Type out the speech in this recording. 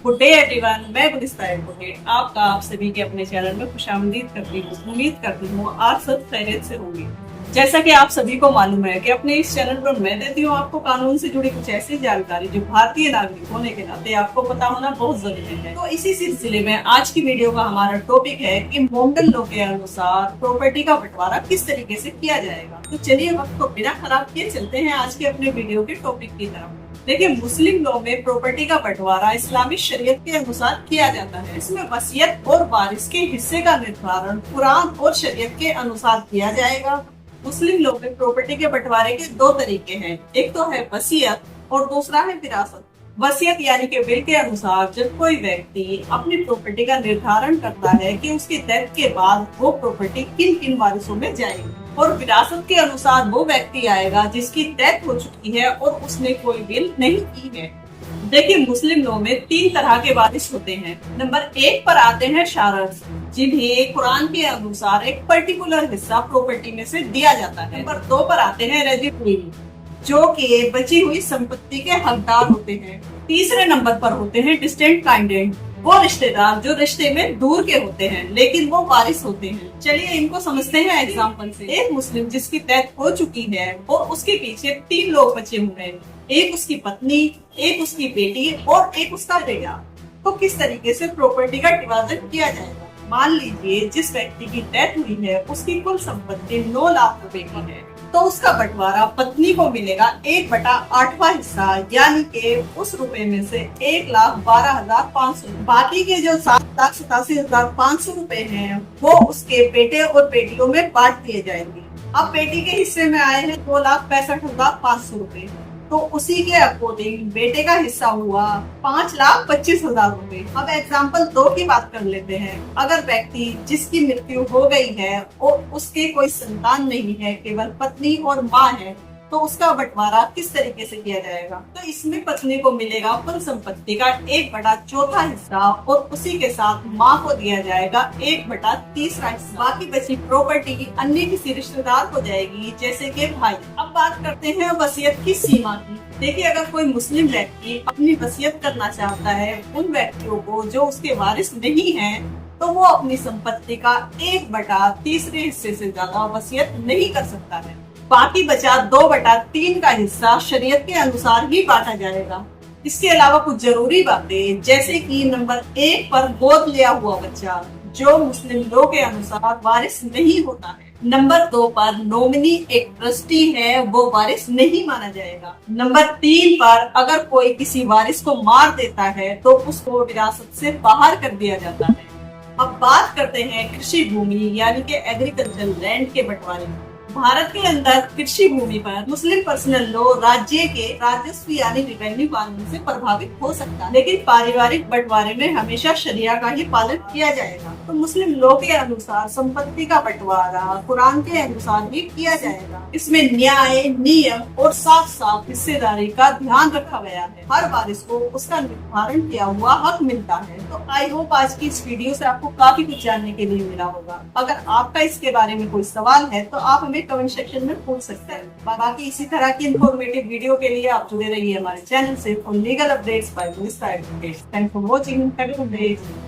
Good day everyone, मैं गुलिस्ता advocate आपका आप सभी के अपने चैनल में खुशामदीद करती हूँ। उम्मीद करती हूँ आप सब खैरियत से होंगे। जैसा कि आप सभी को मालूम है कि अपने इस चैनल पर मैं देती हूँ आपको कानून से जुड़ी कुछ ऐसी जानकारी जो भारतीय नागरिक होने के नाते आपको पता होना बहुत जरूरी है। तो इसी सिलसिले में आज की वीडियो का हमारा टॉपिक है कि मोंडल लॉ के अनुसार प्रॉपर्टी का बंटवारा किस तरीके से किया जाएगा। तो चलिए वक्त को बिना खराब किए चलते हैं आज के अपने वीडियो के टॉपिक की तरफ। देखिए, मुस्लिम लॉ में प्रॉपर्टी का बंटवारा इस्लामी शरीयत के अनुसार किया जाता है। इसमें वसीयत और वारिस के हिस्से का निर्धारण कुरान और शरीयत के अनुसार किया जाएगा। मुस्लिम लॉ में प्रॉपर्टी के बंटवारे के दो तरीके हैं, एक तो है वसीयत और दूसरा है विरासत। वसीयत यानी कि विल के अनुसार जब कोई व्यक्ति अपनी प्रॉपर्टी का निर्धारण करता है कि उसकी डेथ के बाद वो प्रॉपर्टी किन किन वारिसों में जाएगी, और विरासत के अनुसार वो व्यक्ति आएगा जिसकी डेथ हो चुकी है और उसने कोई विल नहीं की है। देखिए, मुस्लिम लॉ में तीन तरह के वारिस होते हैं। नंबर एक पर आते हैं शारस, जिन्हें कुरान के अनुसार एक पर्टिकुलर हिस्सा प्रॉपर्टी में से दिया जाता है। नंबर दो पर आते हैं रेजिडेंट, जो कि बची हुई संपत्ति के हकदार होते हैं। तीसरे नंबर पर होते हैं डिस्टेंट काइंडेंट, वो रिश्तेदार जो रिश्ते में दूर के होते हैं लेकिन वो वारिस होते हैं। चलिए इनको समझते हैं एग्जाम्पल से। एक मुस्लिम जिसकी डेथ हो चुकी है और उसके पीछे तीन लोग बचे हुए हैं, एक उसकी पत्नी, एक उसकी बेटी और एक उसका बेटा। तो किस तरीके से प्रॉपर्टी का डिवाजन किया जाएगा? मान लीजिए जिस व्यक्ति की डेथ हुई है उसकी कुल संपत्ति 9 लाख रुपए की है, तो उसका बंटवारा पत्नी को मिलेगा 1/8वां हिस्सा, यानी कि उस रुपए में से 1,12,500। बाकी के जो 7,87,500 रुपए हैं वो उसके बेटे और बेटियों में बांट दिए जाएंगे। अब बेटी के हिस्से में आए हैं 2,65,500 रुपए, तो उसी के अकॉर्डिंग बेटे का हिस्सा हुआ 5,25,000 रुपए। अब एग्जाम्पल 2 की बात कर लेते हैं। अगर व्यक्ति जिसकी मृत्यु हो गई है और उसके कोई संतान नहीं है, केवल पत्नी और माँ है, तो उसका बंटवारा किस तरीके से किया जाएगा? तो इसमें पत्नी को मिलेगा कुल संपत्ति का 1/4 हिस्सा और उसी के साथ माँ को दिया जाएगा 1/3 हिस्सा। बाकी बची प्रॉपर्टी अन्य किसी रिश्तेदार को जाएगी, जैसे कि भाई। अब बात करते हैं वसीयत की सीमा की। देखिए, अगर कोई मुस्लिम व्यक्ति अपनी वसीयत करना चाहता है उन व्यक्तियों को जो उसके वारिस नहीं है, तो वो अपनी संपत्ति का 1/3 हिस्से से ज्यादा वसीयत नहीं कर सकता है। बाकी बचा 2/3 का हिस्सा शरीयत के अनुसार ही बांटा जाएगा। इसके अलावा कुछ जरूरी बातें, जैसे कि नंबर 1 पर गोद लिया हुआ बच्चा, जो मुस्लिम लॉ के अनुसार वारिस नहीं होता है। नंबर 2 पर नॉमिनी एक ट्रस्टी है, वो वारिस नहीं माना जाएगा। नंबर 3 पर अगर कोई किसी वारिस को मार देता है तो उसको विरासत से बाहर कर दिया जाता है। अब बात करते हैं कृषि भूमि यानी कि एग्रीकल्चर लैंड के बंटवारे की। भारत के अंदर कृषि भूमि पर मुस्लिम पर्सनल लॉ राज्य के राजस्व यानी रेवेन्यू कानून से प्रभावित हो सकता है, लेकिन पारिवारिक बंटवारे में हमेशा शरिया का ही पालन किया जाएगा। तो मुस्लिम लॉ के अनुसार संपत्ति का बंटवारा कुरान के अनुसार भी किया जाएगा। इसमें न्याय, नियम और साफ साफ हिस्सेदारी का ध्यान रखा गया है। हर वारिस को उसका निर्धारण किया हुआ हक मिलता है। तो आई होप आज की इस वीडियो से आपको काफी कुछ जानने के लिए मिला होगा। अगर आपका इसके बारे में कोई सवाल है तो आप हमें कमेंट सेक्शन में पूछ सकते हैं। बाकी इसी तरह की इंफॉर्मेटिव वीडियो के लिए आप जुड़े रहिए हमारे चैनल से for legal updates by Gulista advocates. Thanks for watching. Have a good day.